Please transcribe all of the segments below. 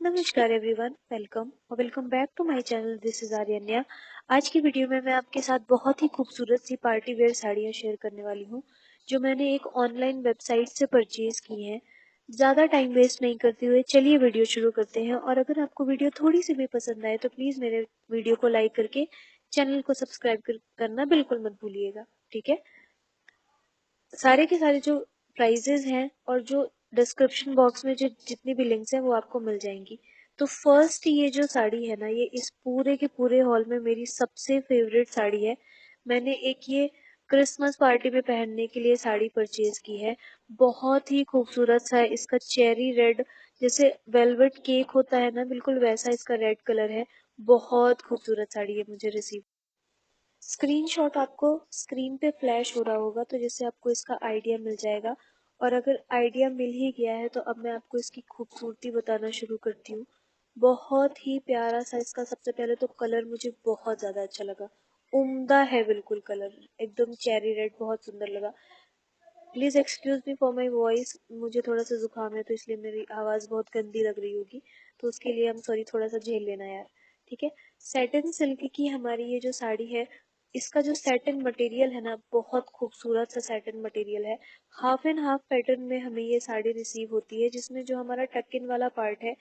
नमस्कार everyone, welcome back to my channel. This is Aryanya. आज की वीडियो में मैं आपके साथ बहुत ही खूबसूरत सी पार्टी वेयर साड़ियाँ शेयर करने वाली हूँ जो मैंने एक ऑनलाइन वेबसाइट से परचेज की हैं। ज़्यादा टाइम वेस्ट नहीं करते हुए चलिए वीडियो शुरू करते हैं। और अगर आपको वीडियो थोड़ी सी भी पसंद आए तो प्लीज़ मेरे वीडियो को लाइक करके चैनल को सब्सक्राइब करना बिल्कुल मत भूलिएगा, ठीक है। सारे के सारे जो प्राइजेस हैं और जो डिस्क्रिप्शन बॉक्स में जो जितनी भी लिंक्स हैं वो आपको मिल जाएंगी। तो फर्स्ट ये जो साड़ी है ना, ये इस पूरे के पूरे हॉल में मेरी सबसे फेवरेट साड़ी है। मैंने एक ये क्रिसमस पार्टी में पहनने के लिए साड़ी परचेज की है। बहुत ही खूबसूरत सा है। इसका चेरी रेड, जैसे वेलवेट केक होता है ना, बिल्कुल वैसा इसका रेड कलर है। बहुत खूबसूरत साड़ी है मुझे रिसीव। स्क्रीनशॉट आपको स्क्रीन पे फ्लैश हो रहा होगा तो जिससे आपको इसका आइडिया मिल जाएगा। और अगर आइडिया मिल ही गया है तो अब मैं आपको इसकी खूबसूरती बताना शुरू करती हूँ। बहुत ही प्यारा सा इसका सबसे पहले तो कलर मुझे बहुत ज़्यादा अच्छा लगा। उम्दा है बिल्कुल कलर, एकदम चेरी रेड, बहुत सुंदर लगा। Please excuse me for my voice, मुझे थोड़ा सा जुकाम है तो इसलिए मेरी आवाज़ बहुत गंदी लग रही होगी, तो उसके लिए हम सॉरी, थोड़ा सा झेल लेना यार, ठीक है। सैटिन सिल्क की हमारी ये जो साड़ी है, इसका जो सैटिन मटेरियल है ना, बहुत खूबसूरत सा सैटिन मटेरियल है। हाफ एंड हाफ पैटर्न में हमें ये साड़ी रिसीव होती है, जिसमें जो हमारा टक इन वाला पार्ट है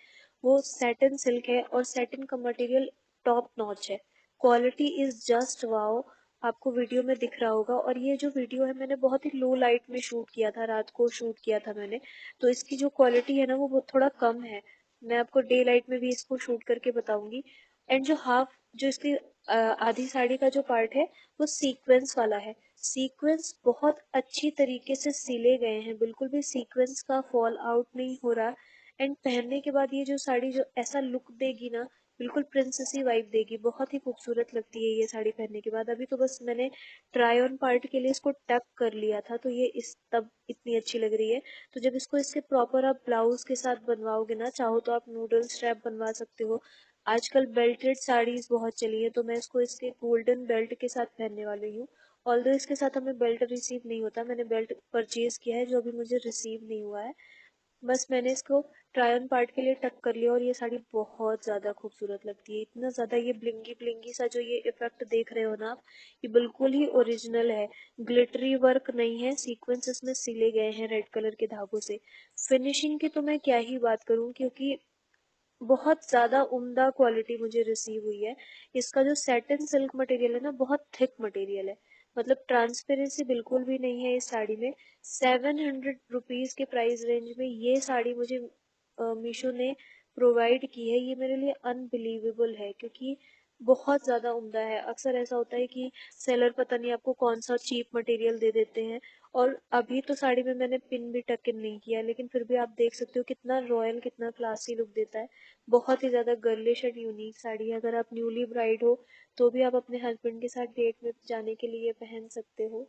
वो सैटिन सिल्क है और सैटिन का मटेरियल टॉप नॉच है। Quality is just wow. आपको वीडियो में दिख रहा होगा। और ये जो वीडियो है मैंने बहुत ही लो लाइट में शूट किया था, रात को शूट किया था मैंने, तो इसकी जो क्वालिटी है ना वो बहुत थोड़ा कम है। मैं आपको डे लाइट में भी इसको शूट करके बताऊंगी। एंड जो हाफ, जो इसकी आधी साड़ी का जो पार्ट है वो सीक्वेंस वाला है। सीक्वेंस बहुत अच्छी तरीके से सिले गए हैं, बिल्कुल भी सीक्वेंस का फॉल आउट नहीं हो रहा। एंड पहनने के बाद ये जो साड़ी जो ऐसा लुक देगी ना, बिल्कुल प्रिंसेसी वाइब देगी। बहुत ही खूबसूरत लगती है ये साड़ी पहनने के बाद। अभी तो बस मैंने ट्राई ऑन पार्ट के लिए इसको टक कर लिया था तो ये इस तब इतनी अच्छी लग रही है। तो जब इसको इसके प्रॉपर आप ब्लाउज के साथ बनवाओगे ना, चाहो तो आप नूडल स्ट्रैप बनवा सकते हो। आजकल बेल्टेड साड़ीज बहुत चली है, तो मैं इसको इसके गोल्डन बेल्ट के साथ पहनने वाली हूँ। ऑल्दो इसके साथ हमें बेल्ट रिसीव नहीं होता, मैंने बेल्ट परचेज किया है जो अभी मुझे रिसीव नहीं हुआ है। बस मैंने इसको ट्राई ऑन पार्ट के लिए टक कर लिया। और ये साड़ी बहुत ज़्यादा खूबसूरत लगती है, इतना ज़्यादा ये ब्लिंगी ब्लिंगी सा जो ये इफेक्ट देख रहे हो ना आप, ये बिल्कुल ही ओरिजिनल है। ग्लिटरी वर्क नहीं है, सीक्वेंस इसमें सिले गए हैं रेड कलर के धागों से। फिनिशिंग की तो मैं क्या ही बात करूं, क्योंकि बहुत ज़्यादा उम्दा क्वालिटी मुझे रिसीव हुई है। इसका जो सैटिन सिल्क मटेरियल है ना, बहुत थिक मटेरियल है, मतलब ट्रांसपेरेंसी बिल्कुल भी नहीं है इस साड़ी में। 700 रुपीज़ के प्राइस रेंज में ये साड़ी मुझे मीशो ने प्रोवाइड की है। ये मेरे लिए अनबिलीवेबल है, क्योंकि बहुत ज़्यादा उम्दा है। अक्सर ऐसा होता है कि सेलर पता नहीं आपको कौन सा चीप मटेरियल दे देते हैं। और अभी तो साड़ी में मैंने पिन भी टक इन नहीं किया, लेकिन फिर भी आप देख सकते हो कितना रॉयल, कितना क्लासी लुक देता है। बहुत ही ज़्यादा गर्लिश एंड यूनिक साड़ी है। अगर आप न्यूली ब्राइड हो तो भी आप अपने हस्बैंड के साथ डेट में जाने के लिए पहन सकते हो।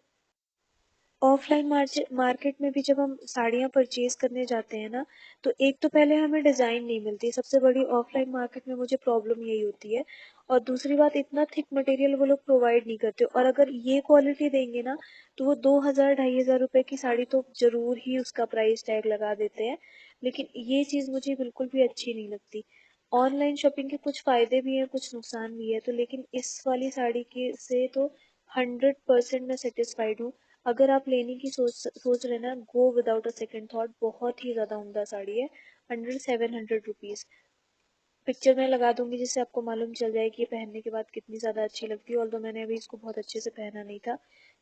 ऑफलाइन मार्केट में भी जब हम साड़ियाँ परचेज करने जाते हैं ना, तो एक तो पहले हमें डिज़ाइन नहीं मिलती, सबसे बड़ी ऑफलाइन मार्केट में मुझे प्रॉब्लम यही होती है। और दूसरी बात, इतना थिक मटेरियल वो लोग प्रोवाइड नहीं करते। और अगर ये क्वालिटी देंगे ना, तो वो 2,000 ढाई हज़ार रुपए की साड़ी तो जरूर ही उसका प्राइस टैग लगा देते हैं। लेकिन ये चीज़ मुझे बिल्कुल भी अच्छी नहीं लगती। ऑनलाइन शॉपिंग के कुछ फ़ायदे भी हैं, कुछ नुकसान भी है, तो लेकिन इस वाली साड़ी के से तो 100% मैं सेटिस्फाइड हूँ। अगर आप लेने की सोच रहे ना, go without a second thought. बहुत ही ज़्यादा उम्दा साड़ी है। Under 700 rupees. पिक्चर मैं लगा दूंगी जिससे आपको मालूम चल जाए कि ये पहनने के बाद कितनी ज़्यादा अच्छी लगती है। ऑल्दो मैंने अभी इसको बहुत अच्छे से पहना नहीं था।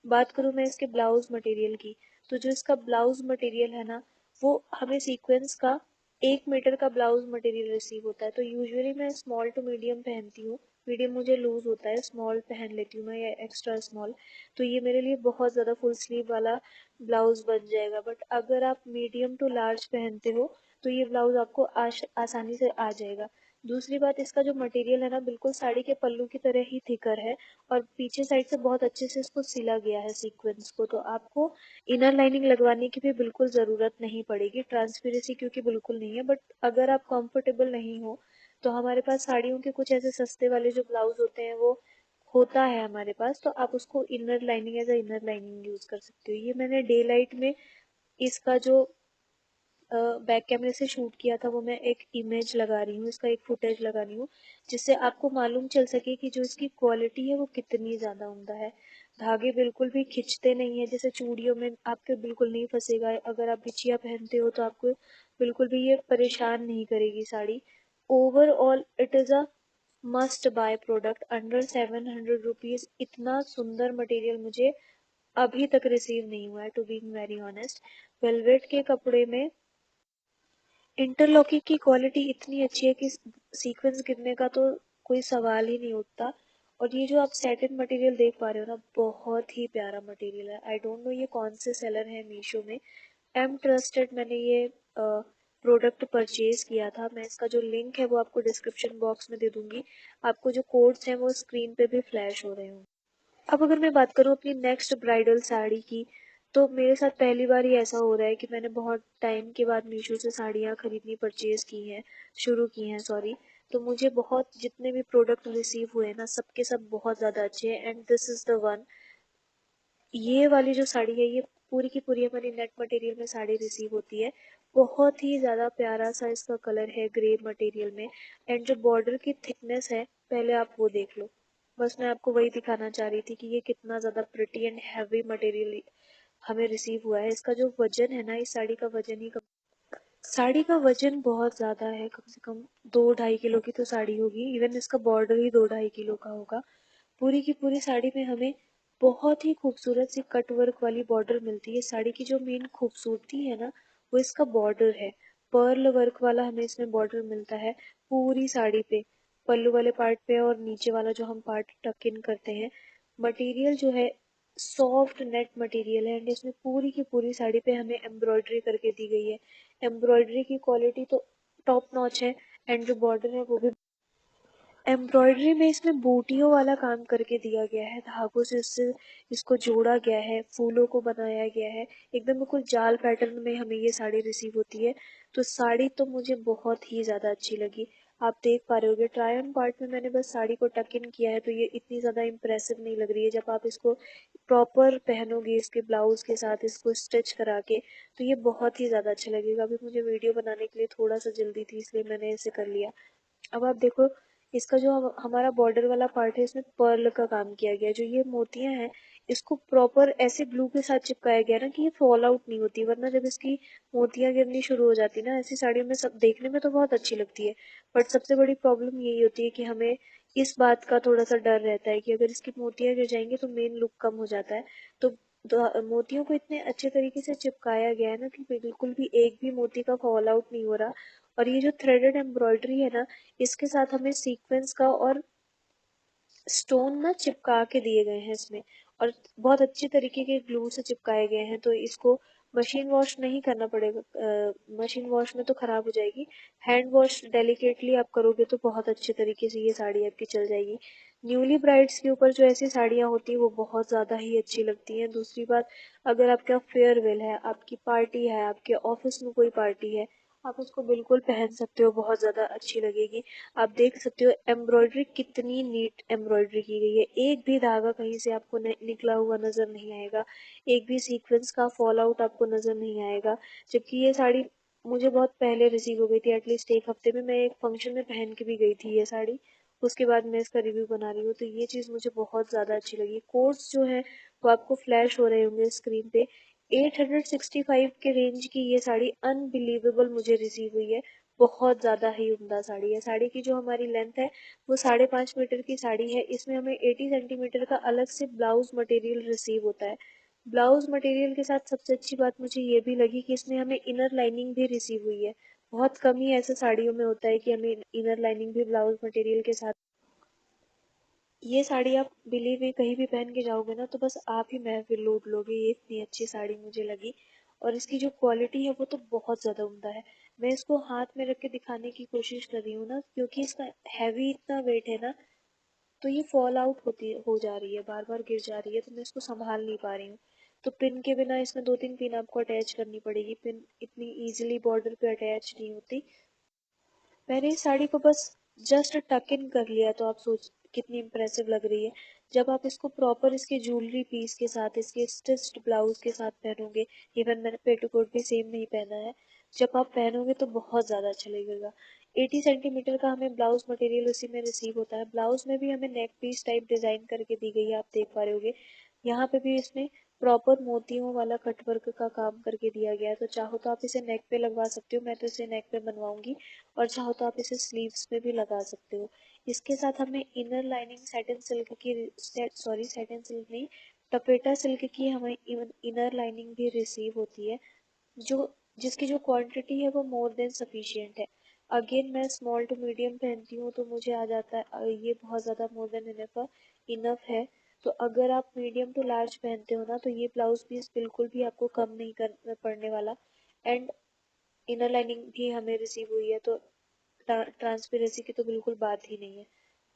बात करूँ मैं इसके ब्लाउज मटेरियल की, तो जो इसका ब्लाउज मटेरियल है ना, वो हमें सीक्वेंस का 1 मीटर का ब्लाउज मटेरियल रिसीव होता है। तो यूजुअली मैं स्मॉल टू मीडियम पहनती हूँ। मीडियम मुझे लूज होता है, स्मॉल पहन लेती हूँ मैं, या एक्स्ट्रा स्मॉल। तो ये मेरे लिए बहुत ज़्यादा फुल स्लीव वाला ब्लाउज बन जाएगा। बट अगर आप मीडियम टू लार्ज पहनते हो तो ये ब्लाउज आपको आसानी से आ जाएगा। दूसरी बात, इसका जो मटेरियल है ना, बिल्कुल साड़ी के पल्लू की तरह ही थिकर है। और पीछे साइड से बहुत अच्छे से इसको सिला गया है सीक्वेंस को, तो आपको इनर लाइनिंग लगवाने की भी बिल्कुल ज़रूरत नहीं पड़ेगी। ट्रांसपेरेंसी क्योंकि बिल्कुल नहीं है। बट अगर आप कंफर्टेबल नहीं हो तो हमारे पास साड़ियों के कुछ ऐसे सस्ते वाले जो ब्लाउज होते हैं वो होता है हमारे पास, तो आप उसको inner lining as a inner lining use कर सकते हो। ये मैंने डे लाइट में इसका जो बैक कैमरे से शूट किया था वो मैं एक इमेज लगा रही हूँ, इसका एक फुटेज लगा रही हूँ, जिससे आपको मालूम चल सके कि जो इसकी क्वालिटी है वो कितनी ज़्यादा उम्दा है। धागे बिल्कुल भी खिंचते नहीं है, जैसे चूड़ियों में आपके बिल्कुल नहीं फंसेगा। अगर आप बिछिया पहनते हो तो आपको बिल्कुल भी ये परेशान नहीं करेगी sari. Overall it is a must by product under 700 rupees. इतना सुंदर मटेरियल मुझे अभी तक रिसीव नहीं हुआ है, to be very honest. Velvet के कपड़े में इंटरलॉकिंग की क्वालिटी इतनी अच्छी है कि सीक्वेंस गिरने का तो कोई सवाल ही नहीं उठता। और ये जो आप सैटिन मटेरियल देख पा रहे हो ना, बहुत ही प्यारा मटेरियल है। आई डोंट नो ये कौन से सेलर है मीशो में, आई एम ट्रस्टेड। मैंने ये प्रोडक्ट परचेज किया था। मैं इसका जो लिंक है वो आपको डिस्क्रिप्शन बॉक्स में दे दूंगी। आपको जो कोड्स हैं वो स्क्रीन पे भी फ्लैश हो रहे होंगे। अब अगर मैं बात करूँ अपनी नेक्स्ट ब्राइडल साड़ी की, तो मेरे साथ पहली बार ही ऐसा हो रहा है कि मैंने बहुत टाइम के बाद मीशो से साड़ियाँ खरीदनी परचेज की हैं, शुरू की हैं सॉरी। तो मुझे बहुत जितने भी प्रोडक्ट रिसीव हुए ना, सबके सब बहुत ज़्यादा अच्छे हैं, and this is the one. ये वाली जो साड़ी है ये पूरी की पूरी हमारी नेट मटेरियल में साड़ी रिसीव होती है। बहुत ही ज़्यादा प्यारा सा इसका कलर है ग्रे मटेरियल में, एंड जो बॉर्डर की थिकनेस है पहले आप वो देख लो। बस मैं आपको वही दिखाना चाह रही थी कि ये कितना ज़्यादा प्रिटी एंड हैवी मटेरियल हमें रिसीव हुआ है। इसका जो वजन है ना, इस साड़ी का वजन ही साड़ी का वजन बहुत ज़्यादा है, कम से कम 2-2.5 किलो की तो साड़ी होगी। इवन इसका बॉर्डर ही 2-2.5 किलो का होगा। पूरी की पूरी साड़ी में हमें बहुत ही खूबसूरत सी कट वर्क वाली बॉर्डर मिलती है। साड़ी की जो मेन खूबसूरती है ना, वो इसका बॉर्डर है। पर्ल वर्क वाला हमें इसमें बॉर्डर मिलता है पूरी साड़ी पे, पल्लू वाले पार्ट पे और नीचे वाला जो हम पार्ट टक इन करते हैं। मटेरियल जो है सॉफ्ट नेट मटेरियल है, एंड इसमें पूरी की पूरी साड़ी पे हमें एम्ब्रॉयडरी करके दी गई है। एम्ब्रॉयडरी की क्वालिटी तो टॉप नॉच है, एंड जो बॉर्डर है वो भी एम्ब्रॉयडरी में इसमें बूटियों वाला काम करके दिया गया है। धागों से इससे इसको जोड़ा गया है, फूलों को बनाया गया है। एकदम बिल्कुल जाल पैटर्न में हमें ये साड़ी रिसीव होती है। तो साड़ी तो मुझे बहुत ही ज़्यादा अच्छी लगी। आप देख पा रहे होगे ट्राई ऑन पार्ट में मैंने बस साड़ी को टक इन किया है, तो ये इतनी ज़्यादा इम्प्रेसिव नहीं लग रही है। जब आप इसको प्रॉपर पहनोगे इसके ब्लाउज के साथ इसको स्टिच करा के, तो ये बहुत ही ज़्यादा अच्छा लगेगा। अभी मुझे वीडियो बनाने के लिए थोड़ा सा जल्दी थी, इसलिए मैंने इसे कर लिया। अब आप देखो इसका जो हमारा बॉर्डर वाला पार्ट है, इसमें पर्ल का काम किया गया है। जो ये मोतियां हैं इसको प्रॉपर ऐसे ग्लू के साथ चिपकाया गया ना कि ये फॉल आउट नहीं होती, वरना जब इसकी मोतियां गिरनी शुरू हो जाती ना ऐसी साड़ियों में, सब देखने में तो बहुत अच्छी लगती है, बट सबसे बड़ी प्रॉब्लम यही होती है कि हमें इस बात का थोड़ा सा डर रहता है कि अगर इसकी मोतियां गिर जाएंगी तो मेन लुक कम हो जाता है। तो मोतियों को इतने अच्छे तरीके से चिपकाया गया है ना कि बिल्कुल भी एक भी मोती का फॉल आउट नहीं हो रहा। और ये जो थ्रेडेड एम्ब्रॉयडरी है ना, इसके साथ हमें सीक्वेंस का और स्टोन ना चिपका के दिए गए हैं इसमें, और बहुत अच्छी तरीके के ग्लू से चिपकाए गए हैं। तो इसको मशीन वॉश नहीं करना पड़ेगा, मशीन वॉश में तो खराब हो जाएगी। हैंड वॉश डेलिकेटली आप करोगे तो बहुत अच्छे तरीके से ये साड़ी आपकी चल जाएगी। न्यूली ब्राइड्स के ऊपर जो ऐसी साड़ियाँ होती हैं वो बहुत ज़्यादा ही अच्छी लगती हैं। दूसरी बात, अगर आपका फेयरवेल है, आपकी पार्टी है, आपके ऑफिस में कोई पार्टी है, आप उसको बिल्कुल पहन सकते हो, बहुत ज़्यादा अच्छी लगेगी। आप देख सकते हो एम्ब्रॉयडरी कितनी नीट एम्ब्रॉयडरी की गई है। एक भी धागा कहीं से आपको निकला हुआ नजर नहीं आएगा, एक भी सीक्वेंस का फॉल आउट आपको नजर नहीं आएगा। जबकि ये साड़ी मुझे बहुत पहले रिसीव हो गई थी, एटलीस्ट एक हफ्ते में। मैं एक फंक्शन में पहन के भी गई थी ये साड़ी, उसके बाद मैं इसका रिव्यू बना रही हूँ। तो ये चीज़ मुझे बहुत ज़्यादा अच्छी लगी। कोड्स जो है वो आपको फ्लैश हो रहे होंगे स्क्रीन पे। 865 के रेंज की ये साड़ी अनबिलीवेबल मुझे रिसीव हुई है। बहुत ज़्यादा ही उम्दा साड़ी है। साड़ी की जो हमारी लेंथ है वो 5.5 मीटर की साड़ी है। इसमें हमें 80 सेंटीमीटर का अलग से ब्लाउज मटेरियल रिसीव होता है। ब्लाउज मटेरियल के साथ सबसे अच्छी बात मुझे ये भी लगी कि इसमें हमें इनर लाइनिंग भी रिसीव हुई है। बहुत कम ही ऐसे साड़ियों में होता है कि हमें इनर लाइनिंग भी ब्लाउज मटेरियल के साथ। ये साड़ी आप बिलीव ही कहीं भी पहन के जाओगे ना तो बस आप ही महफिल लूट लोगे। ये इतनी अच्छी साड़ी मुझे लगी, और इसकी जो क्वालिटी है वो तो बहुत ज़्यादा उम्दा है। मैं इसको हाथ में रख के दिखाने की कोशिश कर रही हूँ ना, क्योंकि इसका हैवी इतना वेट है ना, तो ये फॉल आउट होती हो जा रही है, बार बार गिर जा रही है, तो मैं इसको संभाल नहीं पा रही हूँ। तो पिन के बिना इसमें 2-3 पिन आपको अटैच करनी पड़ेगी। पिन इतनी इजीली बॉर्डर पे अटैच नहीं होती। मैंने इस साड़ी को बस जस्ट टक इन कर लिया, तो आप सोच कितनी इम्प्रेसिव लग रही है। जब आप इसको प्रॉपर इसके ज्वेलरी पीस के साथ, इसके स्टिच्ड ब्लाउज के साथ पहनोगे, इवन मैंने पेटीकोट भी सेम नहीं पहना है, जब आप पहनोगे तो बहुत ज़्यादा अच्छा लगेगा। 80 सेंटीमीटर का हमें ब्लाउज मटेरियल उसी में रिसीव होता है। ब्लाउज में भी हमें नेक पीस टाइप डिजाइन करके दी गई है, आप देख पा रहे होगे। यहाँ पे भी इसमें प्रॉपर मोतियों वाला कटवर्क का काम करके दिया गया है। तो चाहो तो आप इसे नेक पे लगवा सकते हो, मैं तो इसे नेक पे बनवाऊंगी, और चाहो तो आप इसे स्लीव्स पे भी लगा सकते हो। इसके साथ हमें इनर लाइनिंग सैटिन सिल्क की सैटिन सिल्क नहीं, टपेटा सिल्क की हमें इनर लाइनिंग भी रिसीव होती है, जो जिसकी जो क्वांटिटी है वो मोर देन सफिशिएंट है। अगेन मैं स्मॉल टू मीडियम पहनती हूँ तो मुझे आ जाता है ये बहुत ज़्यादा मोर देन इनफ है। तो अगर आप मीडियम टू लार्ज पहनते हो ना, तो ये ब्लाउज पीस बिल्कुल भी आपको कम नहीं कर पड़ने वाला। एंड इनर लाइनिंग भी हमें रिसीव हुई है, तो ट्रांसपेरेंसी की तो बिल्कुल बात ही नहीं है।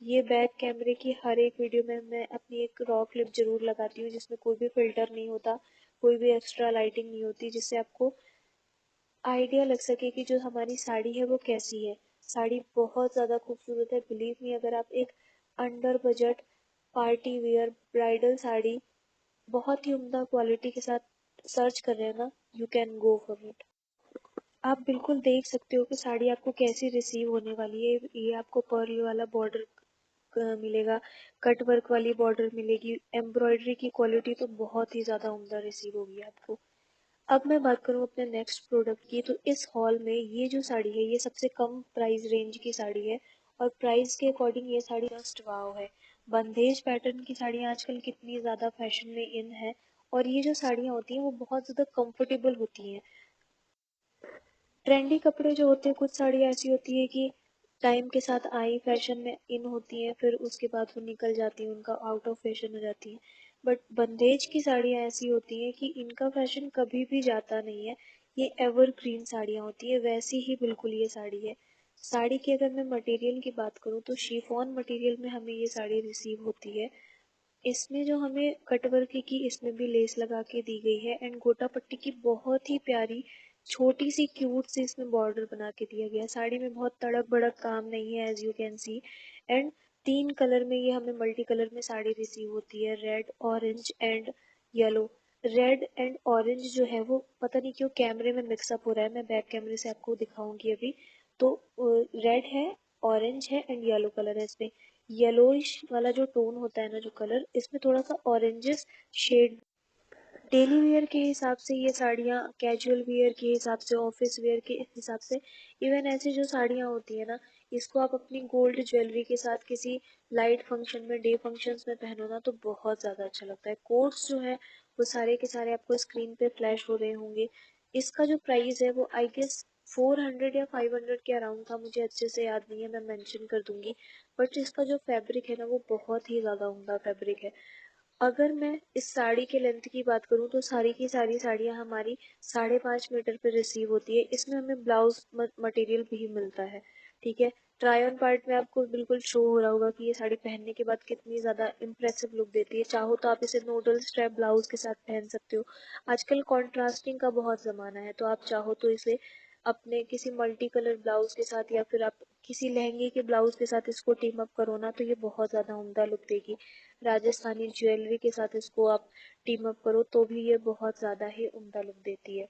ये बैक कैमरे की हर एक वीडियो में मैं अपनी एक रॉ क्लिप जरूर लगाती हूँ, जिसमें कोई भी फिल्टर नहीं होता, कोई भी एक्स्ट्रा लाइटिंग नहीं होती, जिससे आपको आइडिया लग सके कि जो हमारी साड़ी है वो कैसी है। साड़ी बहुत ज़्यादा खूबसूरत है, बिलीव मी। अगर आप एक under budget party wear bridal sari बहुत ही उम्दा क्वालिटी के साथ सर्च कर रहे हैं ना, you can go for it. आप बिल्कुल देख सकते हो कि साड़ी आपको कैसी रिसीव होने वाली है। ये आपको पर्ल वाला बॉर्डर मिलेगा, कट वर्क वाली बॉर्डर मिलेगी, एम्ब्रॉयडरी की क्वालिटी तो बहुत ही ज़्यादा उम्दा रिसीव होगी आपको। अब मैं बात करूँ अपने नेक्स्ट प्रोडक्ट की, तो इस हॉल में ये जो साड़ी है ये सबसे कम प्राइस रेंज की साड़ी है, और प्राइस के अकॉर्डिंग ये साड़ी जस्ट वाव है। बंदेज पैटर्न की साड़ियाँ आजकल कितनी ज़्यादा फैशन में इन है, और ये जो साड़ियाँ होती हैं वो बहुत ज़्यादा कंफर्टेबल होती हैं। ट्रेंडी कपड़े जो होते हैं, कुछ साड़ियाँ ऐसी होती है कि टाइम के साथ आई फैशन में इन होती हैं, फिर उसके बाद वो निकल जाती हैं, उनका आउट ऑफ फैशन हो जाती है। बट बंदेज की साड़ियाँ ऐसी होती हैं कि इनका फैशन कभी भी जाता नहीं है। ये एवरग्रीन साड़ियाँ होती है, वैसी ही बिल्कुल ये साड़ी है। साड़ी की अगर मैं मटेरियल की बात करूँ तो शिफॉन मटेरियल में हमें ये साड़ी रिसीव होती है। इसमें जो हमें कटवर्क की इसमें भी लेस लगा के दी गई है, एंड गोटा पट्टी की बहुत ही प्यारी छोटी सी क्यूट सी इसमें बॉर्डर बना के दिया गया है। साड़ी में बहुत तड़क भड़क काम नहीं है, as you can see. And 3 colour में ये हमें मल्टी कलर में साड़ी रिसीव होती है, red, orange and yellow. Red and orange जो है वो पता नहीं क्यों कैमरे में मिक्सअप हो रहा है, मैं बैक कैमरे से आपको दिखाऊंगी अभी। तो रेड है, ऑरेंज है एंड येलो कलर है इसमें। येलोइश वाला जो टोन होता है ना, जो कलर, इसमें थोड़ा सा ऑरेंजेस शेड। डेली वेयर के हिसाब से ये साड़ियाँ, कैजुअल वेयर के हिसाब से, ऑफिस वेयर के हिसाब से, इवन ऐसी जो साड़ियाँ होती है ना, इसको आप अपनी गोल्ड ज्वेलरी के साथ किसी लाइट फंक्शन में, डे फंक्शंस में पहनो ना, तो बहुत ज़्यादा अच्छा लगता है। कोट्स जो है वो सारे के सारे आपको स्क्रीन पे फ्लैश हो रहे होंगे। इसका जो प्राइस है वो आई गेस 400 या 500 के अराउंड था, मुझे अच्छे से याद नहीं है, मैं मेंशन कर दूंगी। बट इसका जो फैब्रिक है ना वो बहुत ही ज़्यादा उम्दा फैब्रिक है। अगर मैं इस साड़ी के लेंथ की बात करूँ तो सारी की सारी साड़ियाँ हमारी 5.5 मीटर पे रिसीव होती है। इसमें हमें ब्लाउज मटेरियल भी मिलता है, ठीक है। ट्राई ऑन पार्ट में आपको बिल्कुल शो हो रहा होगा कि ये साड़ी पहनने के बाद कितनी ज़्यादा इम्प्रेसिव लुक देती है। चाहो तो आप इसे नोडल स्ट्रैप ब्लाउज के साथ पहन सकते हो। आजकल कॉन्ट्रास्टिंग का बहुत ज़माना है, तो आप चाहो तो इसे अपने किसी मल्टी कलर ब्लाउज के साथ, या फिर आप किसी लहंगे के ब्लाउज के साथ इसको टीम अप करो ना, तो ये बहुत ज़्यादा उम्दा लुक देगी। राजस्थानी ज्वेलरी के साथ इसको आप टीम अप करो तो भी ये बहुत ज़्यादा ही उम्दा लुक देती है।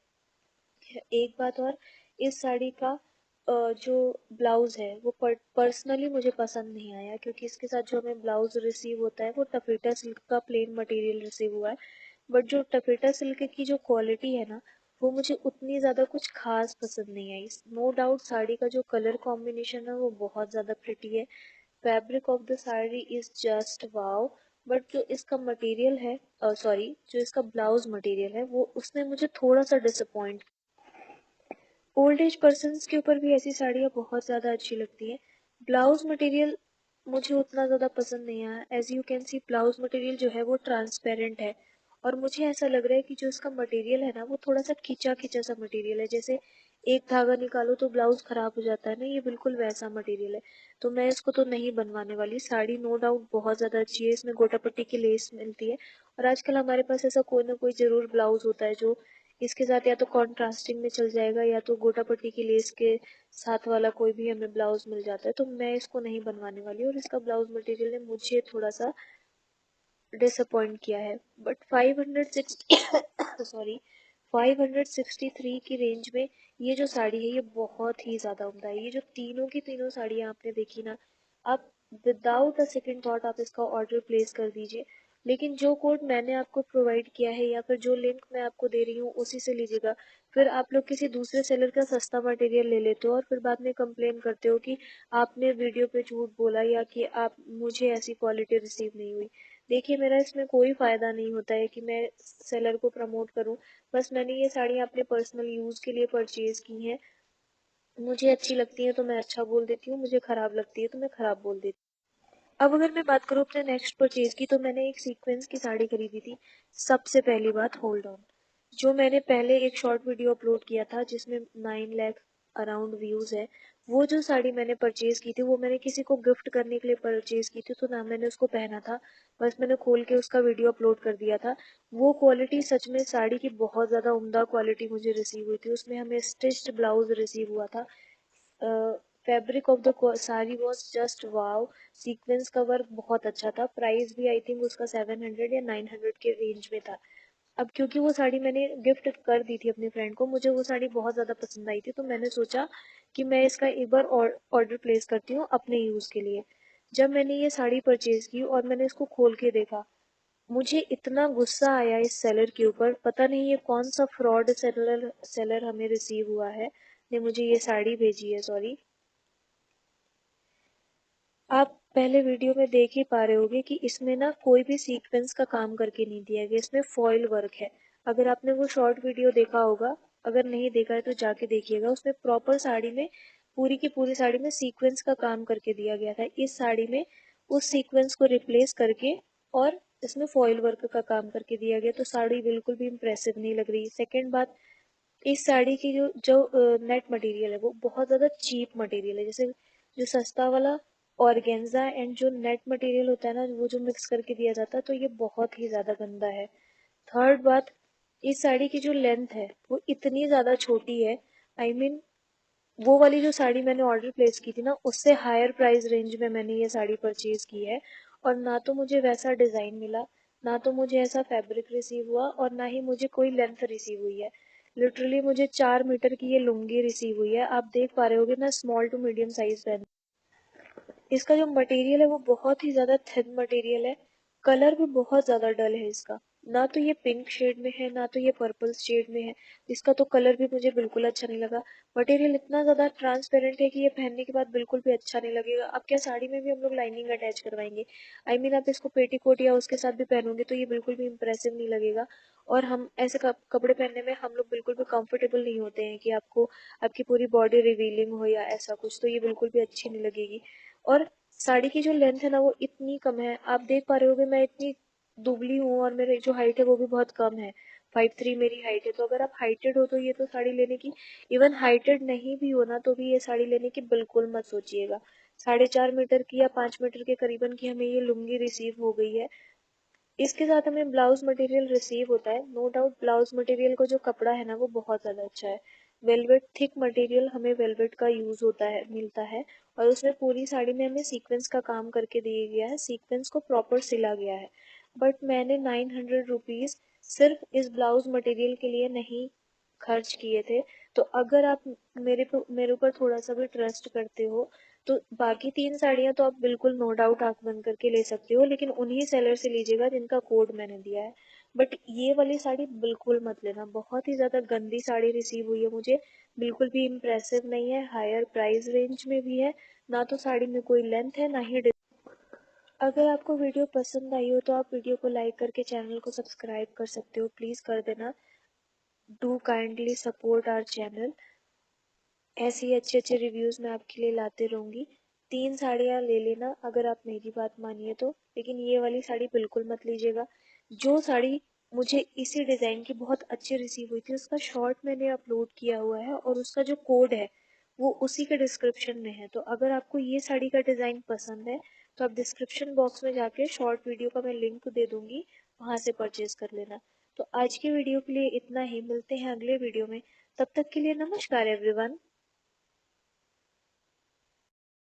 एक बात और, इस साड़ी का जो ब्लाउज है वो पर्सनली मुझे पसंद नहीं आया, क्योंकि इसके साथ जो हमें ब्लाउज रिसीव होता है वो टफेटा सिल्क का प्लेन मटेरियल रिसीव हुआ है। बट जो टफेटा सिल्क की जो क्वालिटी है ना, वो मुझे उतनी ज़्यादा कुछ खास पसंद नहीं आई। नो डाउट साड़ी का जो कलर कॉम्बिनेशन है वो बहुत ज़्यादा प्रिटी है, fabric of the sari is just wow. But जो इसका मटेरियल है, सॉरी, जो इसका ब्लाउज मटेरियल है वो उसने मुझे थोड़ा सा डिसअपॉइंट। ओल्ड एज पर्सन के ऊपर भी ऐसी साड़ियाँ बहुत ज़्यादा अच्छी लगती हैं। ब्लाउज मटेरियल मुझे उतना ज़्यादा पसंद नहीं आया। As you can see blouse material जो है वो ट्रांसपेरेंट है, और मुझे ऐसा लग रहा है कि जो इसका मटेरियल है ना वो थोड़ा सा खिंचा खिंचा सा मटेरियल है, जैसे एक धागा निकालो तो ब्लाउज खराब हो जाता है ना, ये बिल्कुल वैसा मटेरियल है। तो मैं इसको तो नहीं बनवाने वाली। साड़ी नो डाउट बहुत ज़्यादा अच्छी है, इसमें गोटा पट्टी की लेस मिलती है, और आजकल हमारे पास ऐसा कोई ना कोई ज़रूर ब्लाउज होता है जो इसके साथ या तो कॉन्ट्रास्टिंग में चल जाएगा, या तो गोटा पट्टी की लेस के साथ वाला कोई भी हमें ब्लाउज मिल जाता है। तो मैं इसको नहीं बनवाने वाली, और इसका ब्लाउज मटेरियल ने मुझे थोड़ा सा डिसअपॉइंट किया है। बट 560 सॉरी 563 की रेंज में ये जो साड़ी है ये बहुत ही ज़्यादा उम्दा है। ये जो तीनों की तीनों साड़ियाँ आपने देखी ना, आप विदाउट अ सेकंड थॉट आप इसका ऑर्डर प्लेस कर दीजिए। लेकिन जो कोड मैंने आपको प्रोवाइड किया है या फिर जो लिंक मैं आपको दे रही हूँ उसी से लीजिएगा। फिर आप लोग किसी दूसरे सेलर का सस्ता मटेरियल ले लेते हो और फिर बाद में कंप्लेन करते हो कि आपने वीडियो पे झूठ बोला या कि आप मुझे ऐसी क्वालिटी रिसीव नहीं हुई। देखिए, मेरा इसमें कोई फ़ायदा नहीं होता है कि मैं सेलर को प्रमोट करूं। बस मैंने ये साड़ियाँ अपने पर्सनल यूज़ के लिए परचेज की हैं। मुझे अच्छी लगती है तो मैं अच्छा बोल देती हूँ, मुझे खराब लगती है तो मैं खराब बोल देती हूँ। अब अगर मैं बात करूँ अपने नेक्स्ट परचेज की, तो मैंने एक सीक्वेंस की साड़ी खरीदी थी। सबसे पहली बात, होल्ड ऑन। जो मैंने पहले एक शॉर्ट वीडियो अपलोड किया था जिसमें 9 लाख अराउंड व्यूज है, वो जो साड़ी मैंने परचेज की थी वो मैंने किसी को गिफ्ट करने के लिए परचेज की थी, तो ना मैंने उसको पहना था, बस मैंने खोल के उसका वीडियो अपलोड कर दिया था। वो क्वालिटी सच में साड़ी की बहुत ज़्यादा उम्दा क्वालिटी मुझे रिसीव हुई थी। उसमें हमें स्टिच्ड ब्लाउज रिसीव हुआ था। Fabric of the sari was just wow. Sequence का वर्क बहुत अच्छा था। प्राइस भी आई थिंक उसका 700 या 900 के रेंज में था। अब क्योंकि वो साड़ी मैंने गिफ्ट कर दी थी अपनी फ्रेंड को, मुझे वो साड़ी बहुत ज़्यादा पसंद आई थी, तो मैंने सोचा कि मैं इसका एक बार ऑर्डर प्लेस करती हूँ अपने यूज़ के लिए। जब मैंने ये साड़ी परचेज की और मैंने इसको खोल के देखा, मुझे इतना गुस्सा आया इस सेलर के ऊपर। पता नहीं ये कौन सा फ्रॉड सेलर सेलर हमें रिसीव हुआ है, ने मुझे ये साड़ी भेजी है, सॉरी। आप पहले वीडियो में देख ही पा रहे होगे कि इसमें ना कोई भी सीक्वेंस का काम करके नहीं दिया गया, इसमें फॉइल वर्क है। अगर आपने वो शॉर्ट वीडियो देखा होगा, अगर नहीं देखा है तो जाके देखिएगा, उसमें प्रॉपर साड़ी में, पूरी की पूरी साड़ी में सीक्वेंस का काम करके दिया गया था। इस साड़ी में उस सीक्वेंस को रिप्लेस करके और इसमें फॉइल वर्क का काम करके दिया गया, तो साड़ी बिल्कुल भी इम्प्रेसिव नहीं लग रही। सेकेंड बात, इस साड़ी की जो जो नेट मटेरियल है वो बहुत ज़्यादा चीप मटेरियल है। जैसे जो सस्ता वाला ऑर्गेन्जा एंड जो नेट मटेरियल होता है ना, वो जो मिक्स करके दिया जाता है, तो ये बहुत ही ज़्यादा गंदा है। थर्ड बात, इस साड़ी की जो लेंथ है वो इतनी ज़्यादा छोटी है। आई मीन, वो वाली जो साड़ी मैंने ऑर्डर प्लेस की थी ना, उससे हायर प्राइस रेंज में मैंने ये साड़ी परचेज की है, और ना तो मुझे वैसा डिज़ाइन मिला, ना तो मुझे ऐसा फैब्रिक रिसीव हुआ, और ना ही मुझे कोई लेंथ रिसीव हुई है। लिटरली मुझे 4 मीटर की ये लुंगी रिसीव हुई है। आप देख पा रहे होगे मैं स्मॉल टू मीडियम साइज पहन। इसका जो मटेरियल है वो बहुत ही ज़्यादा थिन मटेरियल है। कलर भी बहुत ज़्यादा डल है इसका। ना तो ये पिंक शेड में है, ना तो ये पर्पल शेड में है। इसका तो कलर भी मुझे बिल्कुल अच्छा नहीं लगा। मटेरियल इतना ज़्यादा ट्रांसपेरेंट है कि ये पहनने के बाद बिल्कुल भी अच्छा नहीं लगेगा। अब क्या, साड़ी में भी हम लोग लाइनिंग अटैच करवाएंगे? आई मीन, आप इसको पेटीकोट या उसके साथ भी पहनोगे तो ये बिल्कुल भी इम्प्रेसिव नहीं लगेगा। और हम ऐसे कपड़े पहनने में हम लोग बिल्कुल भी कंफर्टेबल नहीं होते हैं कि आपको आपकी पूरी बॉडी रिवीलिंग हो या ऐसा कुछ, तो ये बिल्कुल भी अच्छी नहीं लगेगी। और साड़ी की जो लेंथ है ना वो इतनी कम है। आप देख पा रहे होगे मैं इतनी दुबली हूँ और मेरी जो हाइट है वो भी बहुत कम है। 5'3" मेरी हाइट है। तो अगर आप हाइटेड हो तो ये तो साड़ी लेने की, इवन हाइटेड नहीं भी हो ना तो भी ये साड़ी लेने की बिल्कुल मत सोचिएगा। 4.5 मीटर की या 5 मीटर के करीबन की हमें ये लुंगी रिसीव हो गई है। इसके साथ हमें ब्लाउज मटेरियल रिसीव होता है। नो डाउट ब्लाउज मटेरियल को जो कपड़ा है ना वो बहुत ज़्यादा अच्छा है। वेलवेट थिक मटेरियल, हमें वेलवेट का यूज़ होता है, मिलता है। और उसमें पूरी साड़ी में हमें सीक्वेंस का काम करके दिया गया है, सीक्वेंस को प्रॉपर सिला गया है। बट मैंने 900 रुपीज़ सिर्फ इस ब्लाउज मटेरियल के लिए नहीं खर्च किए थे। तो अगर आप मेरे ऊपर थोड़ा सा भी ट्रस्ट करते हो तो बाकी 3 साड़ियाँ तो आप बिल्कुल नो डाउट आंख बंद करके ले सकते हो, लेकिन उन्हीं सेलर से लीजिएगा जिनका कोड मैंने दिया है। बट ये वाली साड़ी बिल्कुल मत लेना, बहुत ही ज़्यादा गंदी साड़ी रिसीव हुई है मुझे। बिल्कुल भी इम्प्रेसिव नहीं है, हायर प्राइस रेंज में भी है, ना तो साड़ी में कोई लेंथ है, ना ही अगर आपको वीडियो पसंद आई हो तो आप वीडियो को लाइक करके चैनल को सब्सक्राइब कर सकते हो, प्लीज़ कर देना। Do kindly support our channel. ऐसे ही अच्छे अच्छे रिव्यूज मैं आपके लिए लाते रहूंगी। 3 साड़ियाँ ले लेना अगर आप मेरी बात मानिए तो, लेकिन ये वाली साड़ी बिल्कुल मत लीजिएगा। जो साड़ी मुझे इसी डिज़ाइन की बहुत अच्छी रिसीव हुई थी उसका शॉर्ट मैंने अपलोड किया हुआ है, और उसका जो कोड है वो उसी के डिस्क्रिप्शन में है। तो अगर आपको ये साड़ी का डिज़ाइन पसंद है तो आप डिस्क्रिप्शन बॉक्स में जाके शॉर्ट वीडियो का मैं लिंक दे दूंगी, वहाँ से परचेज कर लेना। तो आज की वीडियो के लिए इतना ही, मिलते हैं अगले वीडियो में। तब तक के लिए नमस्कार एवरीवन।